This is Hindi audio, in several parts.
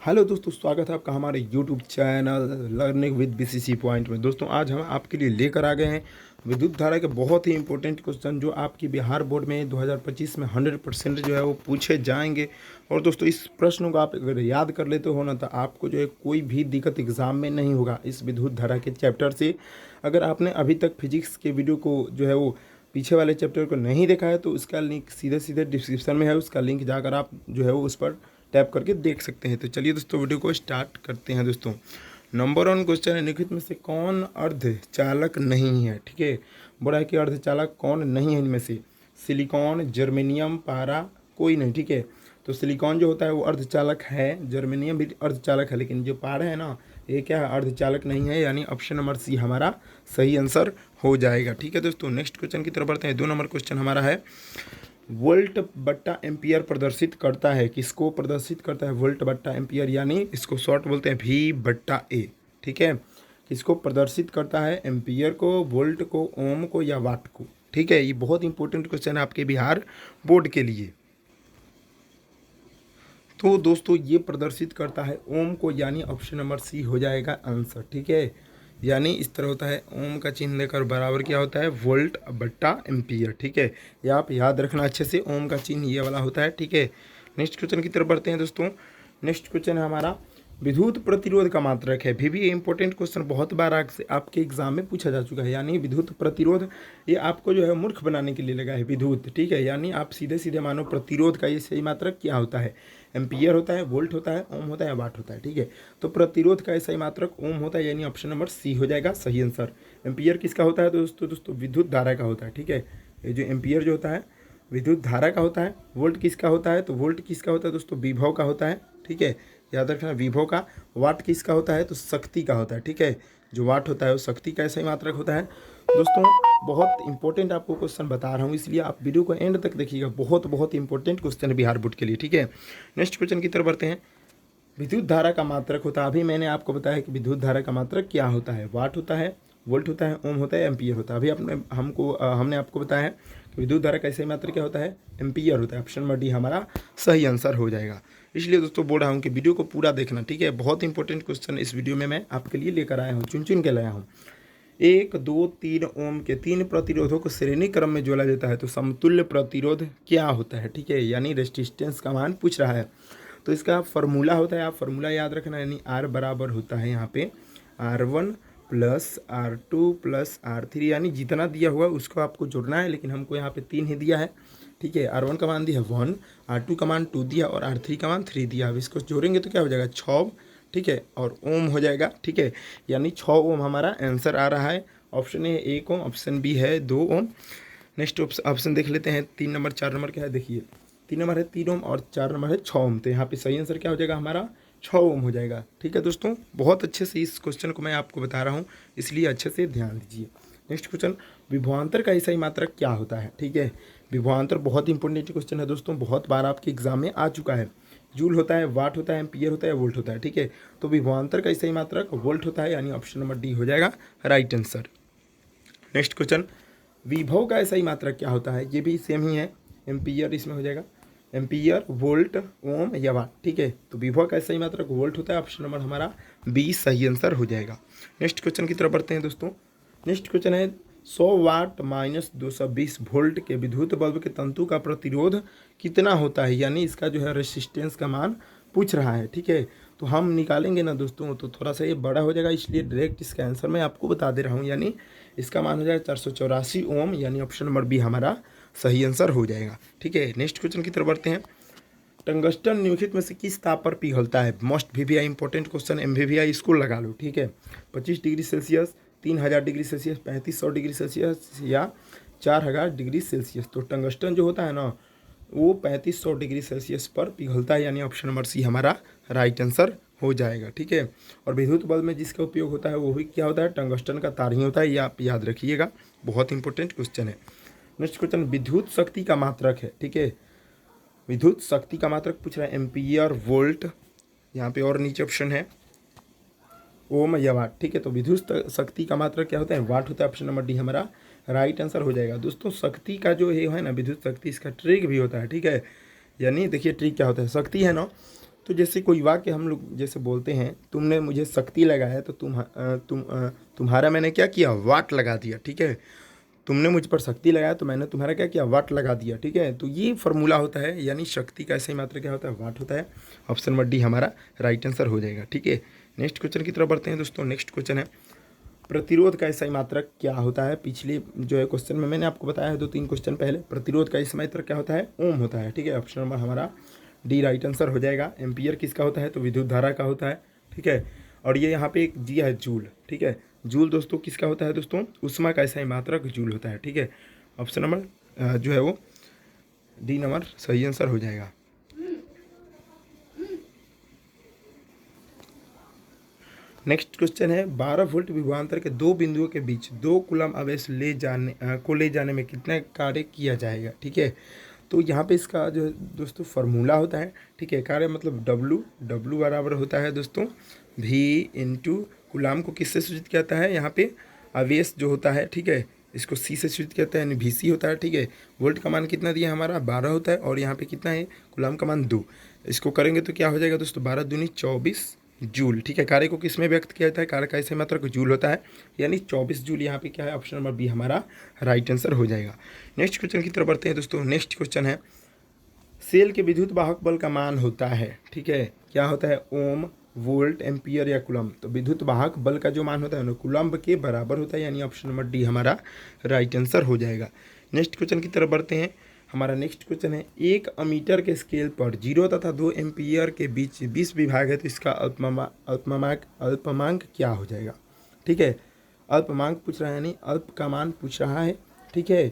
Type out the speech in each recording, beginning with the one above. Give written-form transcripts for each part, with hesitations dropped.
हेलो दोस्तों, स्वागत है आपका हमारे YouTube channel learning with BCC point में। दोस्तों आज हम आपके लिए लेकर आ गए हैं विद्युत धारा के बहुत ही इंपॉर्टेंट क्वेश्चन जो आपकी बिहार बोर्ड में 2025 में 100% जो है वो पूछे जाएंगे। और दोस्तों इस प्रश्नों को आप अगर याद कर लेते हो ना तो आपको जो है कोई भी दिक्कत एग्जाम में नहीं होगा इस विद्युत धारा के चैप्टर से। अगर आपने अभी तक फिजिक्स के वीडियो को जो है वो पीछे वाले चैप्टर को नहीं देखा है तो उसका लिंक सीधे सीधे डिस्क्रिप्शन में है, उसका लिंक जाकर आप जो है वो उस पर टैप करके देख सकते हैं। तो चलिए दोस्तों वीडियो को स्टार्ट करते हैं। दोस्तों नंबर 1 क्वेश्चन है, निम्नलिखित में से कौन अर्धचालक नहीं है? ठीक है, बोला है कि अर्धचालक कौन नहीं है इनमें से? सिलिकॉन, जर्मेनियम, पारा, कोई नहीं। ठीक है, तो सिलिकॉन जो होता है वो अर्धचालक है, जर्मेनियम भी अर्धचालक है, लेकिन जो पारा है ना ये क्या है, अर्धचालक नहीं है। यानी ऑप्शन नंबर सी हमारा सही आंसर हो जाएगा। ठीक है दोस्तों, नेक्स्ट क्वेश्चन की तरफ बढ़ते हैं। 2 नंबर क्वेश्चन हमारा है, वोल्ट बट्टा एम्पियर प्रदर्शित करता है? किसको प्रदर्शित करता है? वोल्ट बट्टा एम्पियर, यानी इसको शॉर्ट बोलते हैं V बट्टा A। ठीक है, किसको प्रदर्शित करता है? एम्पियर को, वोल्ट को, ओम को या वाट को? ठीक है, ये बहुत इंपॉर्टेंट क्वेश्चन है आपके बिहार बोर्ड के लिए। तो दोस्तों ये प्रदर्शित करता है ओम को, यानी ऑप्शन नंबर सी हो जाएगा आंसर। ठीक है, यानी इस तरह होता है, ओम का चिन्ह लेकर बराबर क्या होता है? वोल्ट बट्टा एम्पियर। ठीक है, ये आप याद रखना अच्छे से, ओम का चिन्ह ये वाला होता है। ठीक है, नेक्स्ट क्वेश्चन की तरफ बढ़ते हैं दोस्तों। नेक्स्ट क्वेश्चन है हमारा, विद्युत प्रतिरोध का मात्रक है। भी ये इंपॉर्टेंट क्वेश्चन बहुत बार आपके एग्जाम में पूछा जा चुका है। यानी विद्युत प्रतिरोध ये आपको जो है मूर्ख बनाने के लिए लगा है विद्युत। ठीक है, यानी आप सीधे सीधे मानो प्रतिरोध का ये सही मात्रक क्या होता है? एम्पियर होता है, वोल्ट होता है, ओम होता है, वाट होता है। ठीक है, तो प्रतिरोध का सही मात्रक ओम होता है, यानी ऑप्शन नंबर सी हो जाएगा सही आंसर। एम्पियर किसका होता है दोस्तों विद्युत धारा का होता है। ठीक है, ये जो एम्पियर जो होता है विद्युत धारा का होता है। वोल्ट किसका होता है? तो वोल्ट किसका होता है दोस्तों? विभव का होता है। ठीक है, याद रखना विभव का। वाट किसका होता है? तो शक्ति का होता है। ठीक है, जो वाट होता है वो शक्ति का सही मात्रक होता है। दोस्तों बहुत इंपॉर्टेंट आपको क्वेश्चन बता रहा हूँ, इसलिए आप वीडियो को एंड तक देखिएगा। बहुत बहुत इंपॉर्टेंट क्वेश्चन है बिहार बोर्ड के लिए। ठीक है, नेक्स्ट क्वेश्चन की तरफ बढ़ते हैं। विद्युत धारा का मात्रक होता है, अभी मैंने आपको बताया कि विद्युत धारा का मात्रक क्या होता है? वाट होता है, वोल्ट होता है, ओम होता है, एम्पियर होता है। अभी हमने आपको बताया है कि विद्युत धारा का सही मात्रक क्या होता है? एम्पियर होता है। ऑप्शन नंबर डी हमारा सही आंसर हो जाएगा। इसलिए दोस्तों बोल रहा हूँ कि वीडियो को पूरा देखना। ठीक है, बहुत इंपॉर्टेंट क्वेश्चन इस वीडियो में मैं आपके लिए लेकर आया हूँ, चुन चुन के लाया हूँ। 1, 2, 3 ओम के 3 प्रतिरोधों को श्रेणी क्रम में जोड़ा जाता है तो समतुल्य प्रतिरोध क्या होता है? ठीक है, यानी रेजिस्टेंस का मान पूछ रहा है। तो इसका फार्मूला होता है, आप फार्मूला याद रखना, यानी R बराबर होता है यहाँ पे R1 plus R2 plus R3, यानी जितना दिया हुआ उसको आपको जोड़ना है, लेकिन हमको यहाँ पे 3 ही दिया है। ठीक है, R1 का मान दिया 1, R2 का मान 2 दिया और R3 का मान 3 दिया। अब इसको जोड़ेंगे तो क्या हो जाएगा? 6। ठीक है, और ओम हो जाएगा। ठीक है, यानी 6 ओम हमारा आंसर आ रहा है। Option A 1 ohm, option B है 2 ओम। नेक्स्ट ऑप्शन देख लेते हैं। 3 नंबर 4 नंबर क्या है देखिए, 3 नंबर है 3 ओम और 4 नंबर है 6 ओम। तो यहाँ पे सही आंसर क्या हो जाएगा हमारा? 6 ओम हो जाएगा। ठीक है दोस्तों, बहुत अच्छे से इस क्वेश्चन को मैं आपको बता रहा हूँ, इसलिए अच्छे से ध्यान दीजिए। नेक्स्ट क्वेश्चन, विभवांतर का सही मात्रक क्या होता है? ठीक है, विभवांतर बहुत इंपॉर्टेंट क्वेश्चन है दोस्तों, बहुत बार आपके एग्जाम में आ चुका है। जूल होता है, वाट होता है, एम्पियर होता है, वोल्ट होता है। ठीक है, तो विभवांतर का सही मात्रक वोल्ट होता है, यानी ऑप्शन नंबर डी हो जाएगा राइट आंसर। नेक्स्ट क्वेश्चन, विभव का सही मात्रक क्या होता है? ये भी सेम ही है, एम्पियर इसमें हो जाएगा, एम्पियर, वोल्ट, ओम या वाट। ठीक है, तो विभव का सही मात्रक वोल्ट होता है, ऑप्शन नंबर हमारा बी सही आंसर हो जाएगा। नेक्स्ट क्वेश्चन की तरफ बढ़ते हैं दोस्तों। नेक्स्ट क्वेश्चन है, 100 वाट माइनस 220 वोल्ट के विद्युत बल्ब के तंतु का प्रतिरोध कितना होता है? यानी इसका जो है रेसिस्टेंस का मान पूछ रहा है। ठीक है, तो हम निकालेंगे ना दोस्तों तो थोड़ा सा ये बड़ा हो जाएगा, इसलिए डायरेक्ट इसका आंसर मैं आपको बता दे रहा हूँ। यानी इसका मान हो जाएगा 484 ओम, यानी ऑप्शन नंबर बी हमारा सही आंसर हो जाएगा। ठीक है, नेक्स्ट क्वेश्चन की तरफ बढ़ते हैं। टंगस्टन निम्नलिखित में से किस ताप पर पिघलता है? Most VVI important question, MVVI इसको लगा लो। ठीक है, 25 degree Celsius, 3000 degree Celsius, 3500 degree Celsius या 4000 डिग्री सेल्सियस। तो टंगस्टन जो होता है ना वो 3500 डिग्री सेल्सियस पर पिघलता है, यानी ऑप्शन नंबर सी हमारा राइट आंसर हो जाएगा। ठीक है, और विद्युत बल्ब में जिसका उपयोग होता है वो भी क्या होता है? टंगस्टन का तार ही होता है, ये आप याद रखिएगा, बहुत इंपॉर्टेंट क्वेश्चन है। नेक्स्ट क्वेश्चन, विद्युत शक्ति का मात्रक है। ठीक है, विद्युत शक्ति का मात्रक पूछ रहा है, एम्पियर, वोल्ट, यहाँ पे और नीचे ऑप्शन है ओम या वाट। ठीक है, तो विद्युत शक्ति का मात्रक क्या होता है? वाट होता है, ऑप्शन नंबर डी हमारा राइट आंसर हो जाएगा। दोस्तों शक्ति का जो है ना विद्युत शक्ति, इसका ट्रिक भी होता है। ठीक है, यानी देखिए ट्रिक क्या होता है, शक्ति है ना तो जैसे कोई वाक्य हम लोग जैसे बोलते हैं, तुमने मुझे शक्ति लगाया तो तुम्हारा मैंने क्या किया, वाट लगा दिया, ठीक है। तुमने मुझ पर शक्ति लगाया तो मैंने तुम्हारा क्या किया, वाट लगा दिया, ठीक है। तो ये फॉर्मूला होता है, यानी शक्ति का सही मात्रा क्या होता है, वाट होता है। ऑप्शन नंबर डी हमारा राइट आंसर हो जाएगा, ठीक है। नेक्स्ट क्वेश्चन की तरफ बढ़ते हैं दोस्तों। नेक्स्ट क्वेश्चन है प्रतिरोध का सही मात्रक क्या होता है। पिछले जो है क्वेश्चन में मैंने आपको बताया है 2-3 क्वेश्चन पहले, प्रतिरोध का सही मात्रक क्या होता है, ओम होता है, ठीक है। ऑप्शन नंबर हमारा डी राइट आंसर हो जाएगा। एम्पियर किसका होता है, तो विद्युत धारा का होता है, ठीक है। और ये यहाँ पे एक दिया है जूल, ठीक है। जूल दोस्तों किसका होता है दोस्तों, ऊष्मा का सही मात्रक जूल होता है, ठीक है। ऑप्शन नंबर जो है वो डी नंबर सही आंसर हो जाएगा। नेक्स्ट क्वेश्चन है 12 वोल्ट विभवांतर के दो बिंदुओं के बीच 2 कूलम आवेश ले जाने में कितना कार्य किया जाएगा, ठीक है। तो यहाँ पे इसका जो है दोस्तों फार्मूला होता है, ठीक है। कार्य मतलब डब्लू बराबर होता है दोस्तों भी इंटू कूलम को किससे सूचित करता है, यहाँ पे आवेश जो होता है, ठीक है, इसको सी से सूचित करता है, यानी भी सी होता है, ठीक है। वोल्ट का मान कितना दिया हमारा 12 होता है, और यहाँ पे कितना है कूलम का मान 2। इसको करेंगे तो क्या हो जाएगा दोस्तों 12 दूनी 24 जूल, ठीक है। कार्य को किस में व्यक्त किया जाता है, कार्य का सही मात्रक जूल होता है, यानी 24 जूल। यहाँ पे क्या है, ऑप्शन नंबर बी हमारा राइट आंसर हो जाएगा। नेक्स्ट क्वेश्चन की तरफ बढ़ते हैं दोस्तों। नेक्स्ट क्वेश्चन है सेल के विद्युत वाहक बल का मान होता है, ठीक है, क्या होता है, ओम, वोल्ट, एम्पियर या कूलम। तो विद्युत वाहक बल का जो मान होता है ना कूलम्ब के बराबर होता है, यानी ऑप्शन नंबर डी हमारा राइट आंसर हो जाएगा। नेक्स्ट क्वेश्चन की तरफ बढ़ते हैं। हमारा नेक्स्ट क्वेश्चन है 1 अमीटर के स्केल पर 0 तथा 2 एम्पियर के बीच 20 विभाग है, तो इसका अल्पमांक क्या हो जाएगा, ठीक है। अल्पमांक पूछ रहा है, यानी अल्प का मान पूछ रहा है, ठीक है।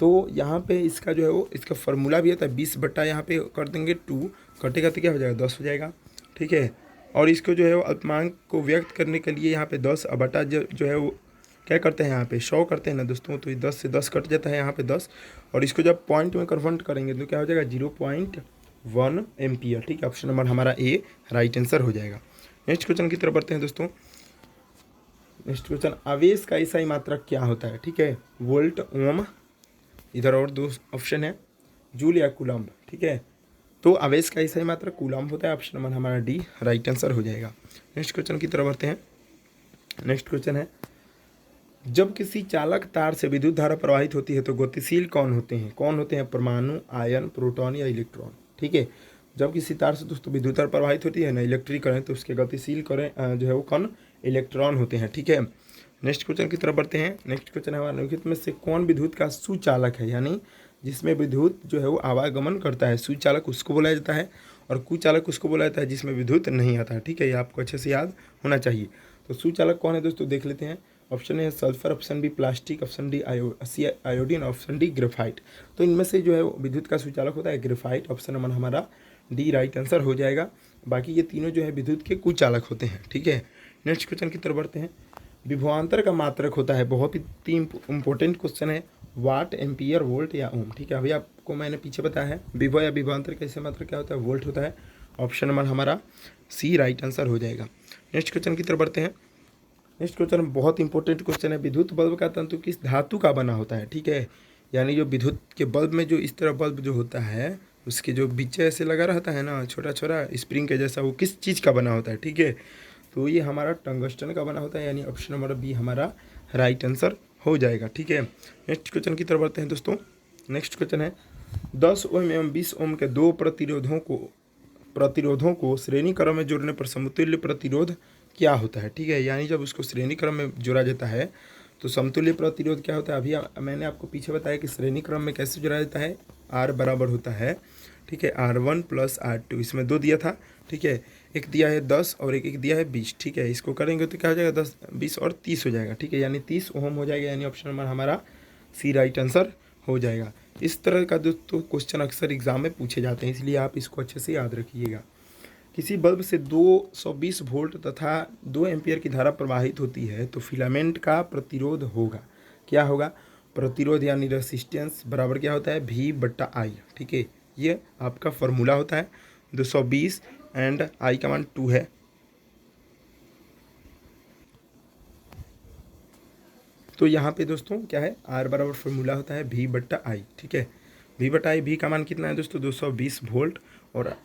तो यहाँ पे इसका जो है वो इसका फार्मूला भी होता है 20 बट्टा यहाँ पे कर देंगे 2, कटेगा तो क्या हो जाएगा 10 हो जाएगा, ठीक है। और इसको जो है वो अल्पमांक को व्यक्त करने के लिए यहाँ पे 10 बटा जो है वो क्या करते हैं, यहाँ पे 100 करते हैं ना दोस्तों, तो 10 से 10 कट जाता है यहाँ पे 10, और इसको जब पॉइंट में कन्वर्ट करेंगे तो क्या हो जाएगा 0.1 एम्पियर, ठीक है। ऑप्शन नंबर हमारा ए राइट आंसर हो जाएगा। नेक्स्ट क्वेश्चन की तरफ बढ़ते हैं दोस्तों। नेक्स्ट क्वेश्चन आवेश का सही मात्रक क्या होता है, ठीक है, वोल्ट, ओम, इधर और 2 ऑप्शन है, जूल या कूलम्ब, ठीक है। तो आवेश का सही मात्रक कूलम्ब होता है, ऑप्शन नंबर हमारा डी राइट आंसर हो जाएगा। नेक्स्ट क्वेश्चन की तरफ बढ़ते हैं। नेक्स्ट क्वेश्चन है जब किसी चालक तार से विद्युत धारा प्रवाहित होती है तो गतिशील कौन होते हैं, परमाणु, आयन, प्रोटॉन या इलेक्ट्रॉन, ठीक है। जब किसी तार से दोस्तों विद्युत धारा प्रवाहित होती है ना, इलेक्ट्रिक करंट, तो उसके गतिशील करंट जो है वो कौन, इलेक्ट्रॉन होते हैं, ठीक है। नेक्स्ट क्वेश्चन की तरफ बढ़ते हैं। नेक्स्ट क्वेश्चन है हमारा निम्नलिखित में से कौन विद्युत का सुचालक है, यानी जिसमें विद्युत जो है वो आवागमन करता है, सुचालक उसको बोला जाता है, और कुचालक उसको बोला जाता है जिसमें विद्युत नहीं आता है, ठीक है। ये आपको अच्छे से याद होना चाहिए। तो सुचालक कौन है दोस्तों, देख लेते हैं। ऑप्शन है sulphur, option B plastic, option D iodine, option D graphite. तो इनमें से जो है विद्युत का सुचालक होता है ग्रेफाइट, ऑप्शन नंबर हमारा डी राइट आंसर हो जाएगा। बाकी ये तीनों जो है विद्युत के कुचालक होते हैं, ठीक है। नेक्स्ट क्वेश्चन की तरफ बढ़ते हैं। विभवांतर का मात्रक होता है, बहुत ही इंपॉर्टेंट क्वेश्चन है, वाट, एम्पियर, वोल्ट या ओम, ठीक है। अभी आपको मैंने पीछे बताया है विभव या विभवांतर का मात्रक क्या होता है, वोल्ट होता है, ऑप्शन नंबर हमारा सी राइट आंसर हो जाएगा। नेक्स्ट क्वेश्चन की तरफ बढ़ते हैं। नेक्स्ट क्वेश्चन बहुत इंपॉर्टेंट क्वेश्चन है, विद्युत बल्ब का तंतु किस धातु का बना होता है, ठीक है। यानी जो विद्युत के बल्ब में जो इस तरह बल्ब जो होता है उसके जो बीच ऐसे लगा रहता है ना छोटा छोटा स्प्रिंग के जैसा, वो किस चीज़ का बना होता है, ठीक है। तो ये हमारा टंगस्टन का बना होता है, यानी ऑप्शन नंबर बी हमारा राइट आंसर हो जाएगा, ठीक है। नेक्स्ट क्वेश्चन की तरफ बढ़ते हैं दोस्तों। नेक्स्ट क्वेश्चन है 10 ओम एवं 20 ओम के दो प्रतिरोधों को श्रेणी क्रम में जोड़ने पर समतुल्य प्रतिरोध क्या होता है, ठीक है। यानी जब उसको श्रेणी क्रम में जोड़ा जाता है तो समतुल्य प्रतिरोध क्या होता है। अभी मैंने आपको पीछे बताया कि श्रेणी क्रम में कैसे जोड़ा जाता है, आर बराबर होता है, ठीक है, R1 + R2, इसमें 2 दिया था, ठीक है। एक दिया है 10 और एक दिया है 20, ठीक है। इसको करेंगे तो क्या हो जाएगा 10, 20 और 30 हो जाएगा, ठीक है, यानी 30 ओम हो जाएगा, यानी ऑप्शन नंबर हमारा सी राइट आंसर हो जाएगा। इस तरह का दोस्तों क्वेश्चन अक्सर एग्जाम में पूछे जाते हैं, इसलिए आप इसको अच्छे से याद रखिएगा। किसी बल्ब से 220 वोल्ट तथा 2 एम्पियर की धारा प्रवाहित होती है तो फिलामेंट का प्रतिरोध होगा, क्या होगा, प्रतिरोध यानी रेसिस्टेंस बराबर क्या होता है V/I, ठीक है। ये आपका फॉर्मूला होता है 220 एंड I का मान 2 है। तो यहाँ पे दोस्तों क्या है, R बराबर फॉर्मूला होता है V/I, ठीक है। V/I, V का मान कितना है दोस्तों 220 वोल्ट, और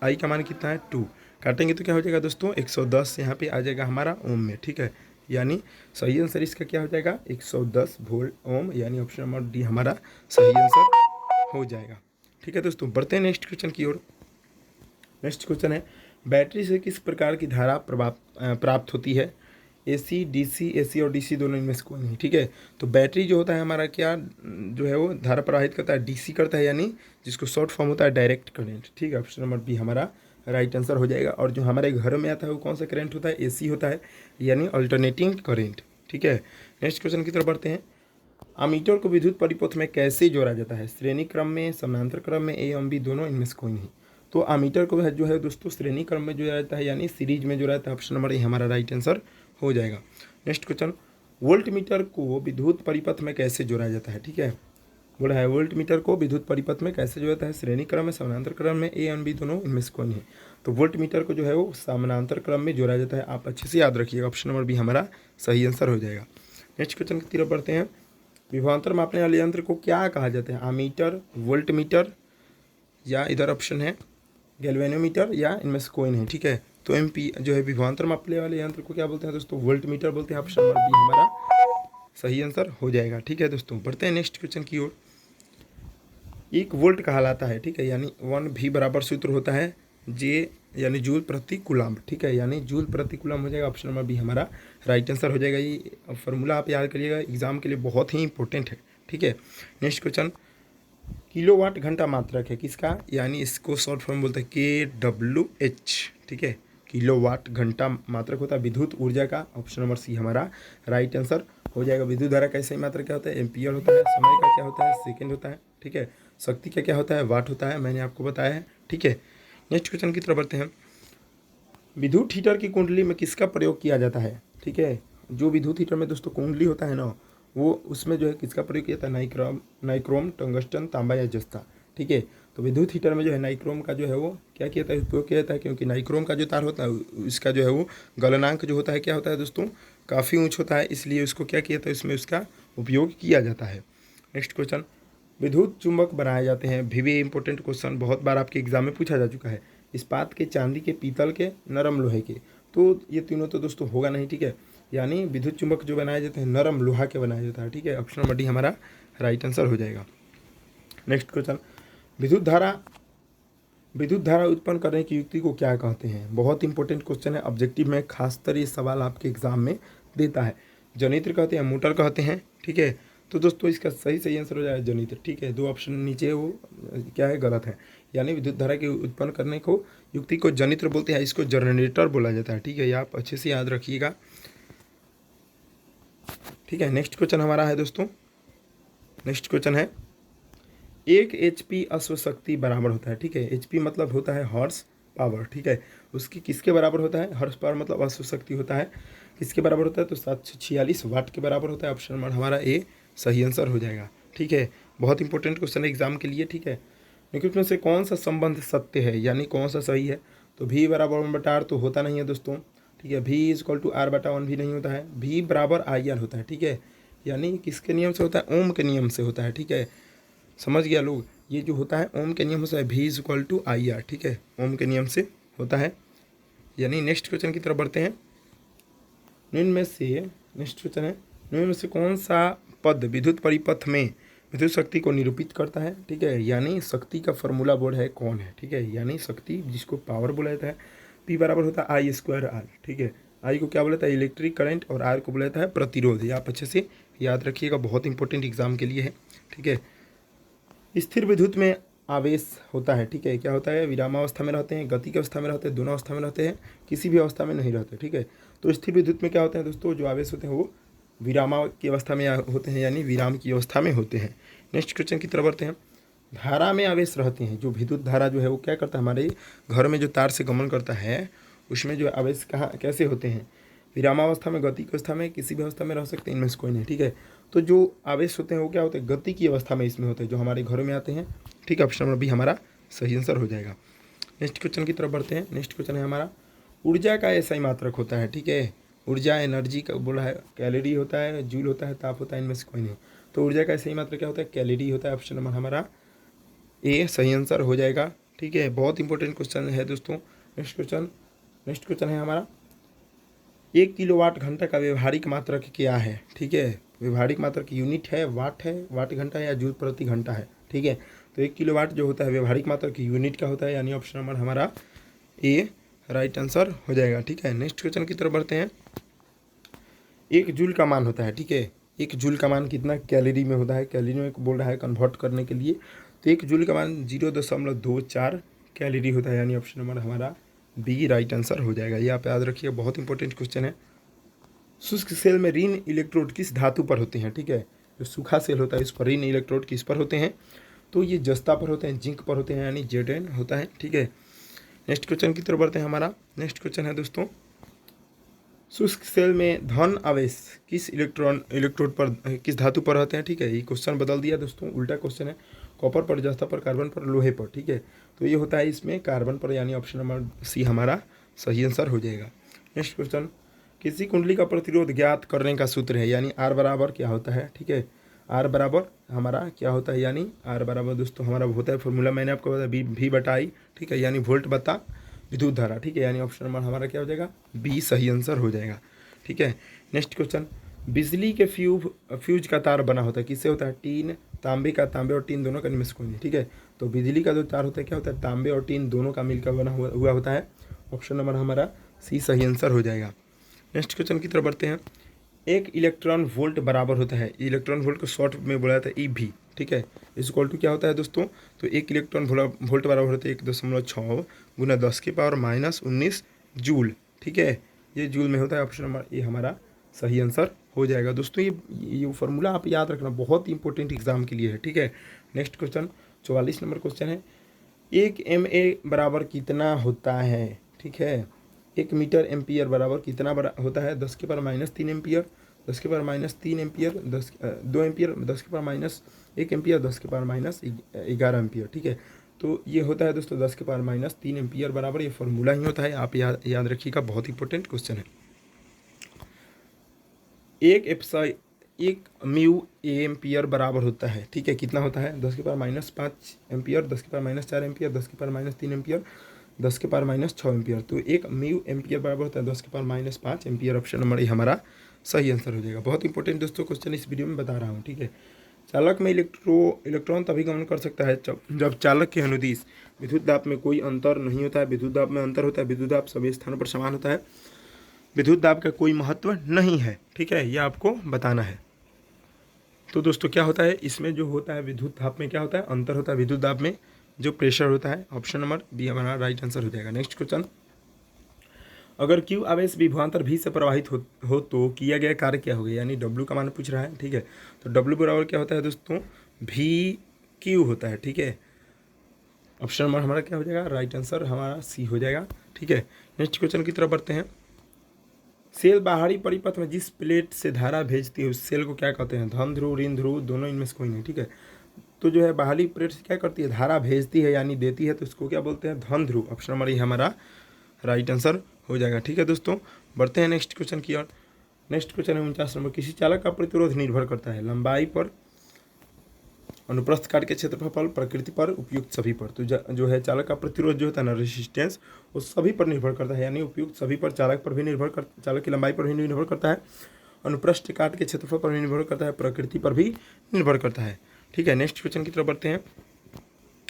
आई का मान कितना है 2, काटेंगे तो क्या हो जाएगा दोस्तों 110 यहाँ पे आ जाएगा हमारा ओम में, ठीक है। यानी सही आंसर इसका क्या हो जाएगा 110 वोल्ट ओम, यानी ऑप्शन नंबर डी हमारा सही आंसर हो जाएगा, ठीक है दोस्तों। बढ़ते हैं नेक्स्ट क्वेश्चन की ओर। नेक्स्ट क्वेश्चन है बैटरी से किस प्रकार की धारा प्राप्त होती है। एसी डीसी, एसी और डीसी दोनों इनमें से कोई नहीं, ठीक है। तो बैटरी जो होता है हमारा क्या जो है वो धारा प्रवाहित करता है, डीसी करता है, यानी जिसको शॉर्ट फॉर्म होता है डायरेक्ट करंट, ठीक है। ऑप्शन नंबर बी हमारा राइट आंसर हो जाएगा। और जो हमारे घर में आता है वो कौन सा करंट होता है, एसी होता है, यानी अल्टरनेटिंग करंट, ठीक है। नेक्स्ट क्वेश्चन की तरफ बढ़ते हैं। अमीटर को विद्युत परिपथ में कैसे जोड़ा जाता है, श्रेणी क्रम में, समानांतर क्रम में, ए एवं बी दोनों, इनमें से कोई नहीं। तो अमीटर को जो है दोस्तों श्रेणी क्रम में जोड़ा जाता है, यानी सीरीज में जोड़ा जाता है। ऑप्शन नंबर ए हमारा राइट आंसर हो जाएगा। नेक्स्ट क्वेश्चन, वोल्ट मीटर को विद्युत परिपथ में कैसे जोड़ा जाता है, ठीक है। बोला है वोल्ट मीटर को विद्युत परिपथ में कैसे जोड़ा जाता है, श्रेणी क्रम में, समानांतर क्रम में, ए एंड बी दोनों, इनमें से कौन है। तो वोल्ट मीटर को जो है वो समानांतर क्रम में जोड़ा जाता है, आप अच्छे से याद रखिएगा। ऑप्शन नंबर बी हमारा सही आंसर हो जाएगा। नेक्स्ट क्वेश्चन की तरफ बढ़ते हैं। विभवांतर मापने वाले यंत्र को क्या कहा जाता है, अमीटर, वोल्ट मीटर, या इधर ऑप्शन है गैल्वेनोमीटर, या इनमें से कोई नहीं, ठीक है। तो एमपी जो है विभवांतर मापने वाले यंत्र को क्या बोलते हैं दोस्तों, वोल्ट मीटर बोलते हैं। ऑप्शन नंबर बी हमारा सही आंसर हो जाएगा, ठीक है दोस्तों। बढ़ते हैं नेक्स्ट क्वेश्चन की ओर। एक वोल्ट कहलाता है, ठीक है, यानी 1 V बराबर सूत्र होता है जे, यानी जूल प्रति कूलम्ब, ठीक है, यानी जूल प्रति कूलम्ब हो जाएगा। ऑप्शन नंबर बी हमारा राइट आंसर हो जाएगा। ये फॉर्मूला आप याद करिएगा, एग्जाम के लिए बहुत ही इंपॉर्टेंट है, ठीक है। नेक्स्ट क्वेश्चन, किलोवाट घंटा मात्रक है किसका, यानी इसको शॉर्ट फॉर्म बोलते हैं KWH, ठीक है। किलोवाट घंटा मात्रक होता है विद्युत ऊर्जा का। ऑप्शन नंबर सी हमारा राइट आंसर हो जाएगा। विद्युत धारा का सही मात्रक क्या होता है, एम्पियर होता है। समय का क्या होता है, सेकेंड होता है, ठीक है। शक्ति का क्या होता है, वाट होता है, मैंने आपको बताया है, ठीक है। नेक्स्ट क्वेश्चन की तरफ बढ़ते हैं। विद्युत हीटर की कुंडली में किसका प्रयोग किया जाता है, ठीक है। जो विद्युत हीटर में दोस्तों कुंडली होता है ना, वो उसमें जो है किसका प्रयोग किया जाता है, नाइक्रोम, टंगस्टन, तांबा या जस्ता, ठीक है। तो विद्युत हीटर में जो है नाइक्रोम का जो है वो क्या किया जाता है, उपयोग किया जाता है, क्योंकि नाइक्रोम का जो तार होता है इसका जो है वो गलनांक जो होता है क्या होता है दोस्तों, काफ़ी ऊँच होता है, इसलिए उसको क्या किया जाता है, इसमें उसका उपयोग किया जाता है। नेक्स्ट क्वेश्चन, विद्युत चुंबक बनाए जाते हैं, भी इंपॉर्टेंट क्वेश्चन, बहुत बार आपके एग्जाम में पूछा जा चुका है। इस्पात के, चांदी के, पीतल के, नरम लोहे के। तो ये तीनों तो दोस्तों होगा नहीं, ठीक है। यानी विद्युत चुंबक जो बनाए जाते हैं नरम लोहा के बनाया जाता है, ठीक है। ऑप्शन नंबर डी हमारा राइट आंसर हो जाएगा। नेक्स्ट क्वेश्चन, विद्युत धारा उत्पन्न करने की युक्ति को क्या कहते हैं। बहुत इंपॉर्टेंट क्वेश्चन है, ऑब्जेक्टिव में खासतर ये सवाल आपके एग्जाम में देता है। जनित्र कहते हैं, मोटर कहते हैं, ठीक है। तो दोस्तों इसका सही आंसर हो जाएगा जनित्र, ठीक है। 2 ऑप्शन नीचे वो क्या है, गलत है। यानी विद्युत धारा के उत्पन्न करने को युक्ति को जनित्र बोलते हैं, इसको जनरेटर बोला जाता है, ठीक है। ये आप अच्छे से याद रखिएगा, ठीक है। नेक्स्ट क्वेश्चन हमारा है दोस्तों, नेक्स्ट क्वेश्चन है 1 HP अश्वशक्ति बराबर होता है, ठीक है। HP मतलब होता है हॉर्स पावर, ठीक है। उसकी किसके बराबर होता है, हॉर्स पावर मतलब अश्वशक्ति होता है, किसके बराबर होता है, तो 746 वाट के बराबर होता है। ऑप्शन नंबर हमारा ए सही आंसर हो जाएगा, ठीक है। बहुत इंपॉर्टेंट क्वेश्चन है एग्जाम के लिए, ठीक है। लेकिन उसमें से कौन सा संबंध सत्य है, यानी कौन सा सही है, तो V बराबर 1/R तो होता नहीं है दोस्तों, ठीक है। V = R/1 भी नहीं होता है, V बराबर IR होता है, ठीक है। यानी किसके नियम से होता है, ओम के नियम से होता है, ठीक है। समझ गया लोग, ये जो होता है ओम के नियम से है, V = IR, ठीक है, ओम के नियम से होता है। यानी नेक्स्ट क्वेश्चन की तरफ बढ़ते हैं। निम्न में से, नेक्स्ट क्वेश्चन है, निम्न में से कौन सा पद विद्युत परिपथ में विद्युत शक्ति को निरूपित करता है, ठीक है। यानी शक्ति का फॉर्मूला बोर्ड है कौन है, ठीक है। यानी शक्ति जिसको पावर बोला जाता है, P बराबर होता है I²R, ठीक है। I को क्या बोला जाता है, इलेक्ट्रिक करंट, और R को बोला जाता है प्रतिरोध। ये आप अच्छे से याद रखिएगा, बहुत इंपॉर्टेंट एग्जाम के लिए है, ठीक है। स्थिर विद्युत में आवेश होता है, ठीक है। क्या होता है, विरामावस्था में रहते हैं, गति की अवस्था में रहते हैं, दोनों अवस्था में रहते हैं, किसी भी अवस्था में नहीं रहते, ठीक है। तो स्थिर विद्युत में क्या होते हैं दोस्तों, जो आवेश होते हैं वो विरामा की अवस्था में होते हैं, यानी विराम की अवस्था में होते हैं। नेक्स्ट क्वेश्चन की तरफ बढ़ते हैं। धारा में आवेश रहते हैं, जो विद्युत धारा जो है वो क्या करता है, हमारे घर में जो तार से गमन करता है उसमें जो आवेश कहाँ कैसे होते हैं, विरामावस्था में, गति की अवस्था में, किसी भी अवस्था में रह सकते हैं, इनमें से कोई नहीं, ठीक है। तो जो आवेश होते हैं वो क्या होते हैं, गति की अवस्था में इसमें होते हैं, जो हमारे घरों में आते हैं, ठीक है। ऑप्शन नंबर बी हमारा सही आंसर हो जाएगा। नेक्स्ट क्वेश्चन की तरफ बढ़ते हैं। नेक्स्ट क्वेश्चन है हमारा, ऊर्जा का ऐसा ही मात्रक होता है, ठीक है। ऊर्जा एनर्जी का बोला है, कैलोरी होता है, जूल होता है, ताप होता है, इनमें से कोई नहीं। तो ऊर्जा का सही मात्रक क्या होता है, कैलोरी होता है। ऑप्शन नंबर हमारा ए सही आंसर हो जाएगा, ठीक है, बहुत इंपॉर्टेंट क्वेश्चन है दोस्तों। नेक्स्ट क्वेश्चन है हमारा 1 किलोवाट घंटा का व्यवहारिक मात्रक क्या है। ठीक है, व्यवहारिक मात्रक यूनिट है, वाट घंटा है या जूल प्रति घंटा है। ठीक है, तो 1 किलोवाट जो होता है व्यवहारिक मात्रक यूनिट का होता है, यानी ऑप्शन नंबर हमारा ए राइट आंसर हो जाएगा। ठीक है, नेक्स्ट क्वेश्चन की तरफ बढ़ते हैं। 1 जूल का मान होता है, ठीक है, 1 जूल का मान कितना कैलोरी में होता है, कैलोरी में बोल रहा है कन्वर्ट करने के लिए। तो 1 जूल का मान 0.24 कैलोरी होता है, यानी ऑप्शन नंबर हमारा बी राइट आंसर हो जाएगा। ये आप याद रखिए, बहुत इंपॉर्टेंट क्वेश्चन है। शुष्क सेल में ऋण इलेक्ट्रोड किस धातु पर होते हैं। ठीक है, जो सूखा सेल होता है इस पर ऋण इलेक्ट्रोड किस पर होते हैं, तो ये जस्ता पर होते हैं, जिंक पर होते हैं, यानी Zn होता है। ठीक है, नेक्स्ट क्वेश्चन की तरफ बढ़ते हैं। हमारा नेक्स्ट क्वेश्चन है दोस्तों, शुष्क सेल में धन आवेश किस इलेक्ट्रोड पर किस धातु पर रहते हैं। ठीक है, ये क्वेश्चन बदल दिया दोस्तों, उल्टा क्वेश्चन है, कॉपर पर, जस्ता पर, कार्बन पर, लोहे पर। ठीक है, तो ये होता है इसमें कार्बन पर, यानी ऑप्शन नंबर सी हमारा सही आंसर हो जाएगा। नेक्स्ट क्वेश्चन, किसी कुंडली का प्रतिरोध ज्ञात करने का सूत्र है, यानी आर बराबर क्या होता है। ठीक है, आर बराबर हमारा क्या होता है, यानी आर बराबर दोस्तों हमारा होता है फॉर्मूला मैंने आपको बताया V बटा I। ठीक है, यानी वोल्ट बता विद्युत धारा। ठीक है, यानी ऑप्शन नंबर हमारा क्या हो जाएगा, बी सही आंसर हो जाएगा। ठीक है, नेक्स्ट क्वेश्चन, बिजली के फ्यूज का तार बना होता है, किससे होता है, टीन, तांबे का, तांबे और टीन दोनों का इनमें से कोई नहीं। ठीक है, तो बिजली का जो तार होता है क्या होता है, तांबे और टीन दोनों का मिलकर बना हुआ होता है। ऑप्शन नंबर हमारा सी सही आंसर हो जाएगा। नेक्स्ट क्वेश्चन की तरफ बढ़ते हैं। 1 इलेक्ट्रॉन वोल्ट बराबर होता है, इलेक्ट्रॉन वोल्ट को शॉर्ट में बोला जाता है EV। ठीक है, इस इक्वल टू क्या होता है दोस्तों, तो 1 इलेक्ट्रॉन वोल्ट बराबर होता है 1.6 गुना 10⁻⁻19 जूल। ठीक है, ये जूल में होता है, ऑप्शन नंबर ए हमारा सही आंसर हो जाएगा। दोस्तों ये फार्मूला आप याद रखना, बहुत इंपॉर्टेंट एग्जाम के लिए है। ठीक है, नेक्स्ट क्वेश्चन 44 नंबर क्वेश्चन है, 1 MA बराबर कितना होता है। ठीक है, 1 मीटर एम्पियर बराबर कितना होता है, 10⁻³ ampere, 10⁻³ ampere, 2 ampere, 10⁻1 ampere, 10⁻11 ampere. ठीक है, तो ये होता है दोस्तों 10⁻³ एम्पियर बराबर, ये फॉर्मूला ही होता है, आप याद रखिएगा, बहुत इंपॉर्टेंट क्वेश्चन है। 1 म्यू एम्पियर बराबर होता है, ठीक है, कितना होता है, 10⁻5 एम्पियर, 10⁻4 एम्पियर, 10⁻3 एम्पियर, 10⁻6 एम्पियर। तो 1 म्यू एम्पियर बराबर होता है 10⁻5 एम्पियर। ऑप्शन नंबर ये हमारा सही आंसर हो जाएगा। बहुत इंपॉर्टेंट दोस्तों क्वेश्चन इस वीडियो में बता रहा हूँ। ठीक है, चालक में इलेक्ट्रॉन तभी गमन कर सकता है जब चालक के अनुदिश विद्युत दाब में कोई अंतर नहीं होता है। विद्युत दाब में अंतर होता है, विद्युत दाब सभी स्थानों पर समान होता है, विद्युत दाब का कोई महत्व नहीं है। ठीक है, यह आपको बताना है। तो दोस्तों क्या होता है इसमें, जो होता है विद्युत दाब में क्या होता है, अंतर होता है, विद्युत दाब में जो प्रेशर होता है। ऑप्शन नंबर बी हमारा राइट आंसर हो जाएगा। नेक्स्ट क्वेश्चन, अगर Q आवेश विभवांतर V से प्रवाहित हो तो किया गया कार्य क्या होगा, यानी W का मान पूछ रहा है। ठीक है, तो W बराबर क्या होता है दोस्तों, VQ होता है। ठीक है, ऑप्शन नंबर हमारा क्या हो जाएगा, राइट आंसर हमारा सी हो जाएगा। ठीक है, नेक्स्ट क्वेश्चन की तरफ बढ़ते हैं। सेल बाहरी परिपथ में जिस प्लेट से धारा भेजती है उस सेल को क्या कहते हैं, धन ध्रुव, ऋण ध्रुव, दोनों इनमें से कोई नहीं। ठीक है, तो जो है बाहरी प्लेट से क्या करती है, धारा भेजती है यानी देती है, तो इसको क्या बोलते हैं, धन ध्रुव। ऑप्शन नंबर ये हमारा राइट आंसर हो जाएगा। ठीक है दोस्तों, बढ़ते हैं नेक्स्ट क्वेश्चन की ओर। नेक्स्ट क्वेश्चन है 49 नंबर, किसी चालक का प्रतिरोध निर्भर करता है लंबाई पर, अनुप्रस्थ काट के क्षेत्रफल पर, प्रकृति पर, उपयुक्त सभी पर। तो जो है चालक का प्रतिरोध जो होता है ना, रेजिस्टेंस, वो सभी पर निर्भर करता है, यानी उपयुक्त सभी पर, चालक पर भी निर्भर कर, चालक की लंबाई पर भी निर्भर करता है, अनुप्रस्थ काट के क्षेत्रफल पर भी निर्भर करता है, प्रकृति पर भी निर्भर करता है। ठीक है, नेक्स्ट क्वेश्चन की तरफ बढ़ते हैं।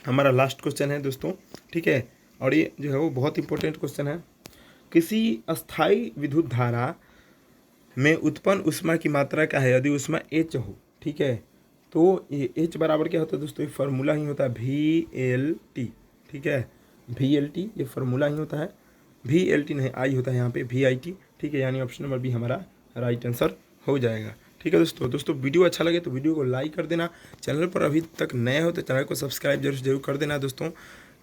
हमारा लास्ट क्वेश्चन है दोस्तों। ठीक है, और ये जो है वो बहुत इंपॉर्टेंट क्वेश्चन है। किसी अस्थायी विद्युत धारा में उत्पन्न ऊष्मा की मात्रा क्या है यदि ऊष्मा H हो। ठीक है, तो ये H बराबर क्या होता है दोस्तों, ये फार्मूला ही होता है VLT। ठीक है, VLT ये फार्मूला ही होता है, VLT नहीं I होता है यहाँ पे VIT। ठीक है, यानी ऑप्शन नंबर बी हमारा राइट आंसर हो जाएगा। ठीक है दोस्तों वीडियो अच्छा लगे तो वीडियो को लाइक कर देना, चैनल पर अभी तक नए हो तो चैनल को सब्सक्राइब जरूर कर देना दोस्तों,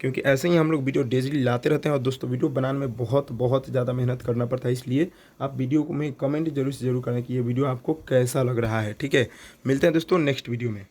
क्योंकि ऐसे ही हम लोग वीडियो डेली लाते रहते हैं। और दोस्तों वीडियो बनाने में बहुत ज़्यादा मेहनत करना पड़ता है, इसलिए आप वीडियो को में कमेंट जरूर से जरूर करें कि ये वीडियो आपको कैसा लग रहा है। ठीक है, मिलते हैं दोस्तों नेक्स्ट वीडियो में।